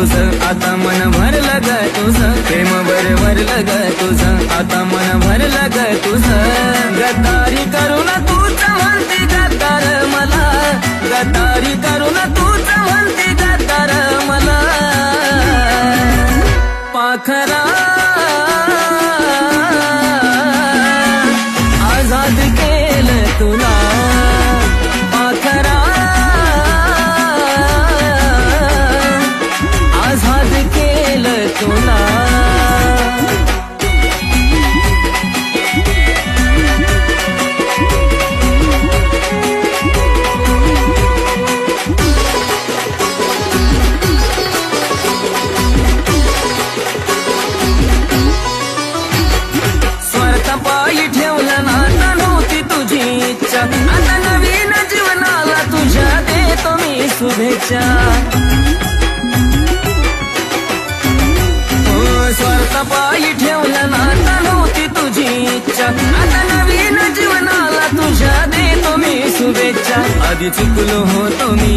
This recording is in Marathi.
तुझं, आता मन भरलं ग तुझं, प्रेम भरलं ग तुझं, आता मन भरलं ग तुझं। गद्दारी करून तूच म्हणती गद्दार मला, गद्दारी करून तूच म्हणती गद्दार मला। पाखरा आजाद केलं तुला, पाखरा आजाद केलं तुला। पायी ठेवलं नाता नव्हती तुझी इच्छा, आता नवीन जीवनाला तुझ्या देतो मी शुभेच्छा। स्वार्थ पायी ठेवलं नाता नव्हती तुझी इच्छा, आता नवीन जीवनाला तुझ्या देतो मी शुभेच्छा। आधी चुकलो होतो मी